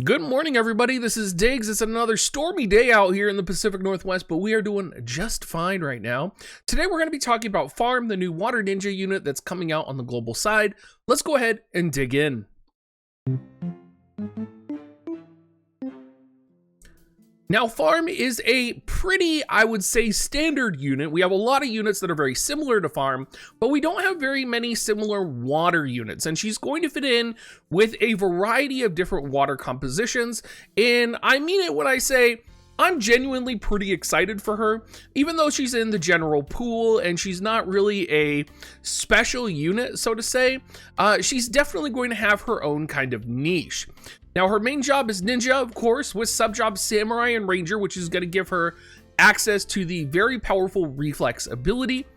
Good morning, everybody. This is Diggs. It's another stormy day out here in the Pacific Northwest, but we are doing just fine right now. Today, we're going to be talking about Pharm, the new Water Ninja unit that's coming out on the global side. Let's go ahead and dig in. Now, Pharm is a pretty, I would say, standard unit. We have a lot of units that are very similar to Pharm, but we don't have very many similar water units, and she's going to fit in with a variety of different water compositions, and I mean it when I say I'm genuinely pretty excited for her, even though she's in the general pool and she's not really a special unit, so to say. She's definitely going to have her own kind of niche. Now, her main job is Ninja, of course, with sub-jobs Samurai and Ranger, which is going to give her access to the very powerful Reflex ability.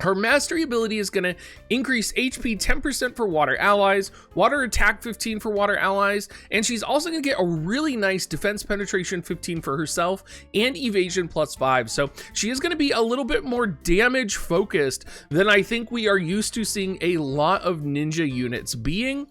Her mastery ability is going to increase HP 10% for water allies, water attack 15 for water allies, and she's also going to get a really nice defense penetration 15 for herself and evasion +5. So she is going to be a little bit more damage focused than I think we are used to seeing a lot of ninja units being.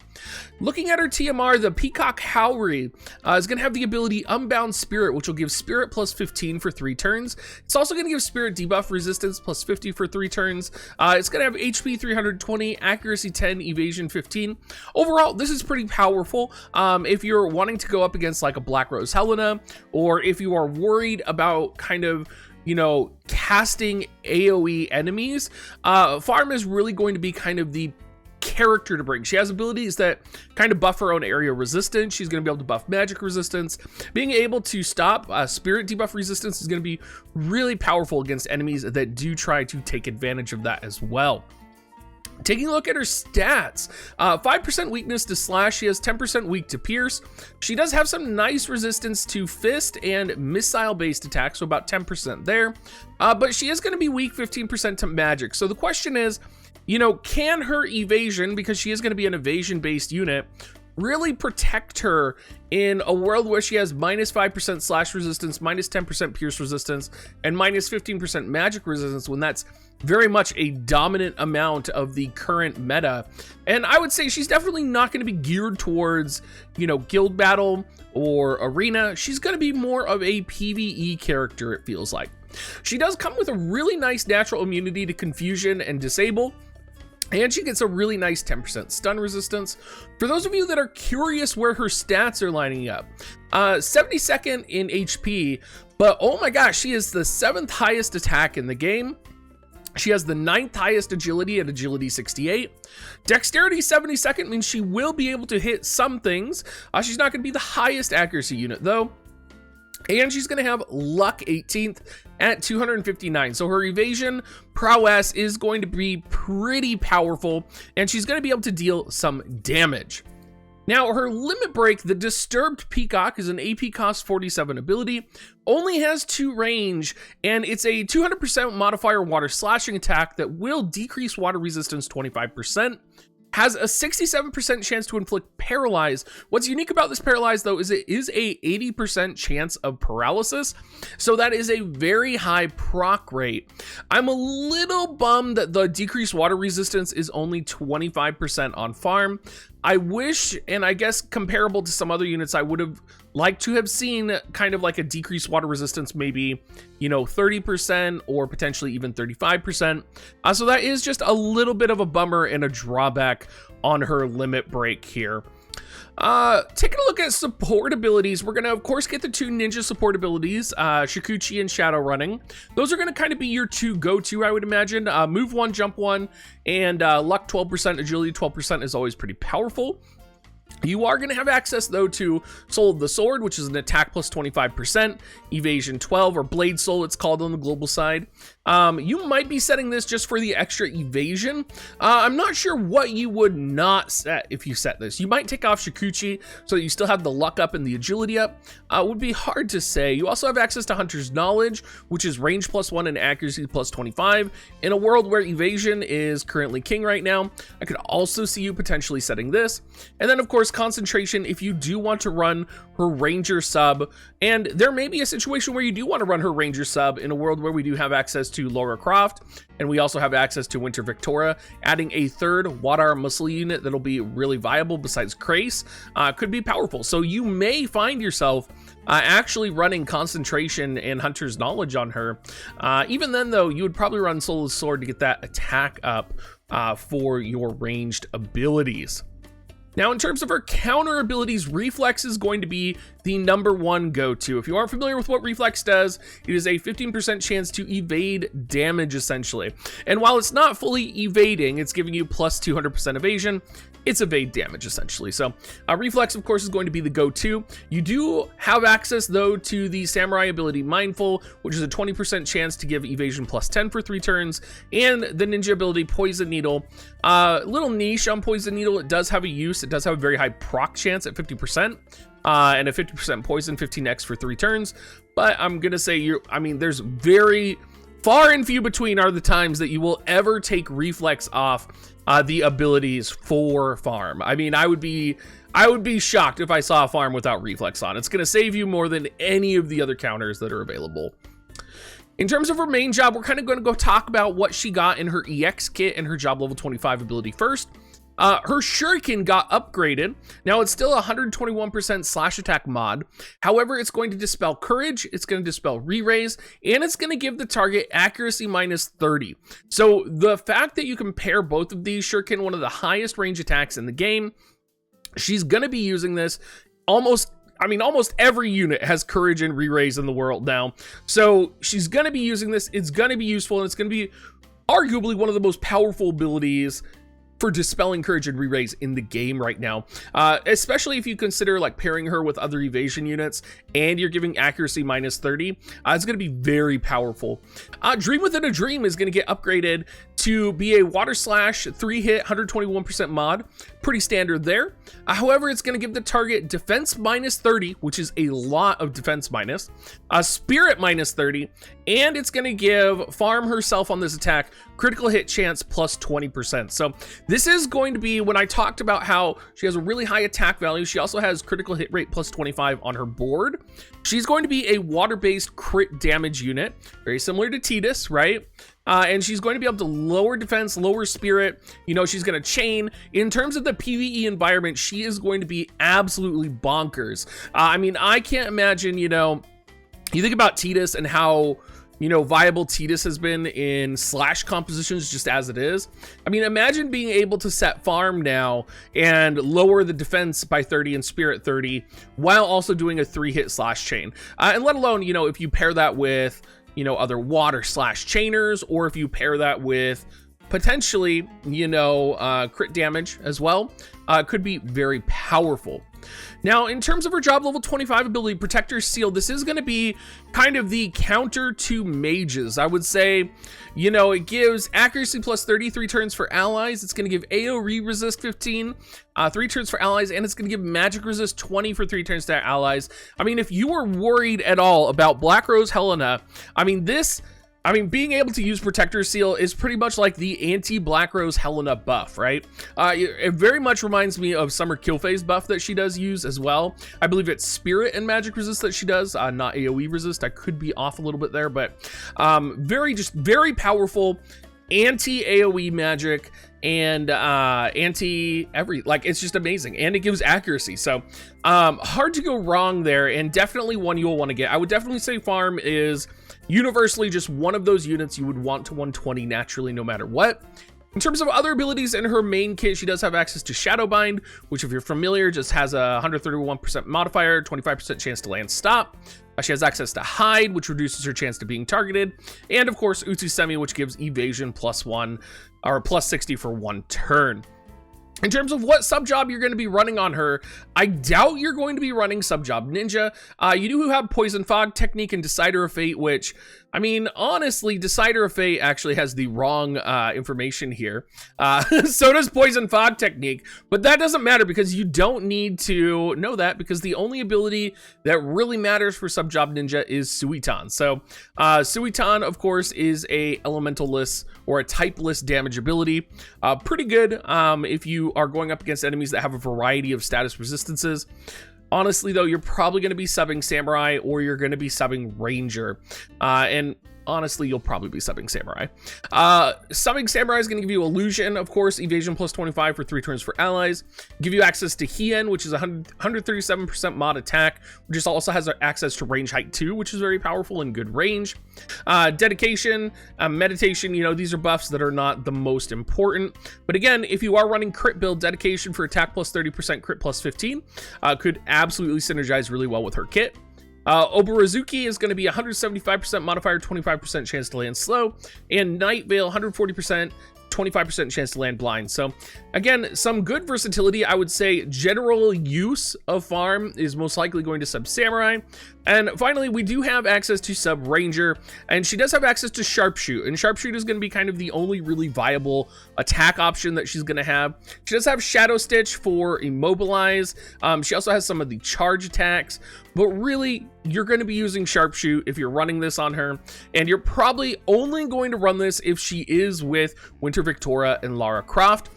Looking at her TMR, the Peacock Haori is going to have the ability Unbound Spirit, which will give Spirit +15 for 3 turns. It's also going to give Spirit debuff resistance +50 for 3 turns. It's going to have HP 320, accuracy 10, evasion 15. Overall, this is pretty powerful. If you're wanting to go up against like a Black Rose Helena, or if you are worried about kind of, you know, casting AoE enemies, Pharm is really going to be kind of the character to bring. She has abilities that kind of buff her own area resistance. She's going to be able to buff magic resistance. Being able to stop spirit debuff resistance is going to be really powerful against enemies that do try to take advantage of that as well. Taking a look at her stats, 5% weakness to slash. She has 10% weak to pierce. She does have some nice resistance to fist and missile based attacks, so about 10% there. But she is going to be weak 15% to magic. So the question is, you know, can her evasion, because she is going to be an evasion based unit, really protect her in a world where she has -5% slash resistance, -10% pierce resistance, and -15% magic resistance, when that's very much a dominant amount of the current meta? And I would say she's definitely not going to be geared towards, you know, guild battle or arena. She's going to be more of a PvE character, it feels like. She does come with a really nice natural immunity to confusion and disable, and she gets a really nice 10% stun resistance. For those of you that are curious where her stats are lining up, 72nd in HP, but oh my gosh, she is the 7th highest attack in the game. She has the 9th highest agility at agility 68. Dexterity 72nd means she will be able to hit some things. She's not going to be the highest accuracy unit though. And she's going to have luck 18th at 259. So her evasion prowess is going to be pretty powerful, and she's going to be able to deal some damage. Now, her limit break, the Disturbed Peacock, is an AP cost 47 ability, only has 2 range, and it's a 200% modifier water slashing attack that will decrease water resistance 25%. Has a 67% chance to inflict paralyze. What's unique about this paralyze though is it is a 80% chance of paralysis, so that is a very high proc rate. I'm a little bummed that the decreased water resistance is only 25% on Pharm. I wish, and I guess comparable to some other units, I would have liked to have seen kind of like a decreased water resistance, maybe, you know, 30% or potentially even 35%. So that is just a little bit of a bummer and a drawback on her limit break here. Taking a look at support abilities, we're going to, of course, get the 2 ninja support abilities, Shikuchi and Shadow Running. Those are going to kind of be your 2 go-to, I would imagine. Move 1, jump 1, and luck 12%, agility 12% is always pretty powerful. You are going to have access, though, to Soul of the Sword, which is an attack plus 25%, evasion 12, or Blade Soul, it's called on the global side. You might be setting this just for the extra evasion. I'm not sure what you would not set if you set this. You might take off Shikuchi so that you still have the luck up and the agility up. Would be hard to say. You also have access to Hunter's Knowledge, which is range +1 and accuracy +25. In a world where evasion is currently king right now, I could also see you potentially setting this. And then, of course, course, concentration if you do want to run her ranger sub, and there may be a situation where you do want to run her ranger sub in a world where we do have access to Lara Croft, and we also have access to Winter Victoria. Adding a third Wadar muscle unit that'll be really viable besides Krace could be powerful. So you may find yourself actually running concentration and Hunter's Knowledge on her. Even then, though, you would probably run Soul's Sword to get that attack up for your ranged abilities. Now, in terms of her counter abilities, Reflex is going to be the #1 go-to. If you aren't familiar with what Reflex does, it is a 15% chance to evade damage, essentially. And while it's not fully evading, it's giving you plus 200% evasion. It's evade damage, essentially. So Reflex, of course, is going to be the go-to. You do have access, though, to the Samurai ability Mindful, which is a 20% chance to give evasion plus 10 for 3 turns, and the ninja ability Poison Needle. Little niche on Poison Needle. It does have a use. It does have a very high proc chance at 50%. And a 50% poison, 15x for 3 turns. But I'm going to say, there's very far and few between are the times that you will ever take Reflex off the abilities for Pharm. I mean, I would be shocked if I saw a Pharm without Reflex on. It's going to save you more than any of the other counters that are available. In terms of her main job, we're kind of going to go talk about what she got in her EX kit and her job level 25 ability first. Her Shuriken got upgraded. Now it's still 121% slash attack mod. However, it's going to dispel courage, it's going to dispel re-raise, and it's going to give the target accuracy minus 30. So the fact that you can pair both of these, Shuriken, one of the highest range attacks in the game, she's going to be using this almost every unit has courage and re-raise in the world now. So she's going to be using this. It's going to be useful, and it's going to be arguably one of the most powerful abilities for dispelling courage and re-raise in the game right now, especially if you consider like pairing her with other evasion units and you're giving accuracy minus 30. It's going to be very powerful. Dream Within a Dream is going to get upgraded to be a water slash 3-hit 121% mod. Pretty standard there. However, it's going to give the target defense minus 30, which is a lot of defense minus, spirit minus 30, and it's going to give Pharm herself on this attack critical hit chance plus 20%. So this is going to be, when I talked about how she has a really high attack value, she also has critical hit rate plus 25 on her board. She's going to be a water-based crit damage unit, very similar to Tidus, right? And she's going to be able to lower defense, lower spirit. You know, she's going to chain. In terms of the PvE environment, she is going to be absolutely bonkers. I can't imagine, you think about Tidus and how, viable Tidus has been in slash compositions just as it is. Imagine being able to set Pharm now and lower the defense by 30 and spirit 30 while also doing a 3-hit slash chain. And let alone, if you pair that with, other water slash chainers, or if you pair that with potentially, crit damage as well, could be very powerful. Now, in terms of her job level 25 ability, Protector's Seal, this is going to be kind of the counter to mages. I would say, it gives accuracy plus 33 turns for allies. It's going to give AoE resist 15, 3 turns for allies, and it's going to give magic resist 20 for 3 turns to allies. If you were worried at all about Black Rose Helena, being able to use Protector's Seal is pretty much like the anti-Black Rose Helena buff, right? It very much reminds me of Summer Killphase buff that she does use as well. I believe it's Spirit and Magic Resist that she does, not AoE Resist. I could be off a little bit there, but very powerful anti-AoE magic and it's just amazing, and it gives accuracy. So hard to go wrong there, and definitely one you'll want to get. I would definitely say Pharm is universally just one of those units you would want to 120 naturally no matter what. In terms of other abilities in her main kit, she does have access to Shadowbind, which, if you're familiar, just has a 131% modifier, 25% chance to land stop. She has access to Hide, which reduces her chance to being targeted, and of course Utsusemi, which gives evasion +1 or +60 for 1 turn. In terms of what sub-job you're going to be running on her, I doubt you're going to be running sub-job Ninja. You do have Poison Fog Technique and Decider of Fate, which, honestly, Decider of Fate actually has the wrong information here. So does Poison Fog Technique, but that doesn't matter because you don't need to know that, because the only ability that really matters for sub-job Ninja is Suiton. So Suiton, of course, is a elemental-less or a typeless damage ability. Pretty good if you you are going up against enemies that have a variety of status resistances. Honestly, though, you're probably going to be subbing Samurai or you're going to be subbing Ranger. And honestly, you'll probably be subbing Samurai. Subbing Samurai is going to give you Illusion, of course, Evasion plus 25 for 3 turns for allies. Give you access to Hien, which is 137% mod attack, which just also has access to range height 2, which is very powerful and good range. Dedication, Meditation, you know, these are buffs that are not the most important. But again, if you are running crit build, Dedication for attack plus 30%, crit plus 15, could absolutely synergize really well with her kit. Obarazuki is going to be 175% modifier, 25% chance to land slow, and Night Veil 140%, 25% chance to land blind. So again, some good versatility. I would say general use of Pharm is most likely going to sub Samurai. And finally, we do have access to sub Ranger, and she does have access to Sharpshoot, and Sharpshoot is going to be kind of the only really viable attack option that she's going to have. She does have Shadow Stitch for Immobilize. She also has some of the charge attacks, but really, you're going to be using Sharpshoot if you're running this on her, and you're probably only going to run this if she is with Winter Victoria and Lara Croft.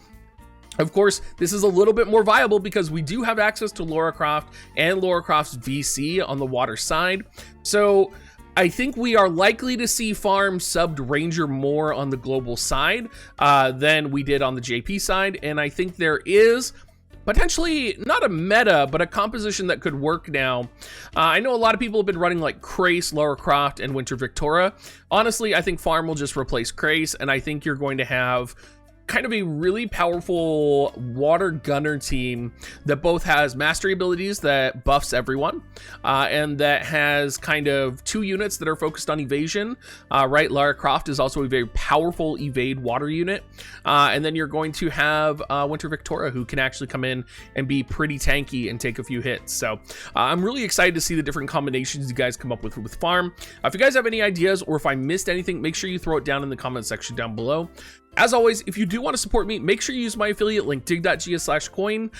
Of course, this is a little bit more viable because we do have access to Lara Croft and Lara Croft's VC on the water side. So I think we are likely to see Pharm subbed Ranger more on the global side than we did on the JP side. And I think there is potentially not a meta, but a composition that could work now. I know a lot of people have been running like Krace, Lara Croft, and Winter Victoria. Honestly, I think Pharm will just replace Krace, and I think you're going to have kind of a really powerful water gunner team that both has mastery abilities that buffs everyone, and that has kind of 2 units that are focused on evasion, right? Lara Croft is also a very powerful evade water unit, and then you're going to have Winter Victoria, who can actually come in and be pretty tanky and take a few hits. So I'm really excited to see the different combinations you guys come up with Pharm. If you guys have any ideas or if I missed anything, make sure you throw it down in the comment section down below. As always, if you do want to support me, make sure you use my affiliate link, dig.gs/coin.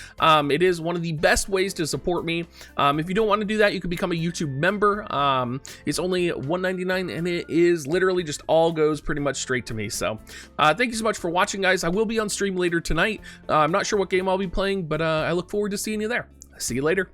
It is one of the best ways to support me. If you don't want to do that, you can become a YouTube member. It's only $1.99, and it is literally just all goes pretty much straight to me. So thank you so much for watching, guys. I will be on stream later tonight. I'm not sure what game I'll be playing, but I look forward to seeing you there. See you later.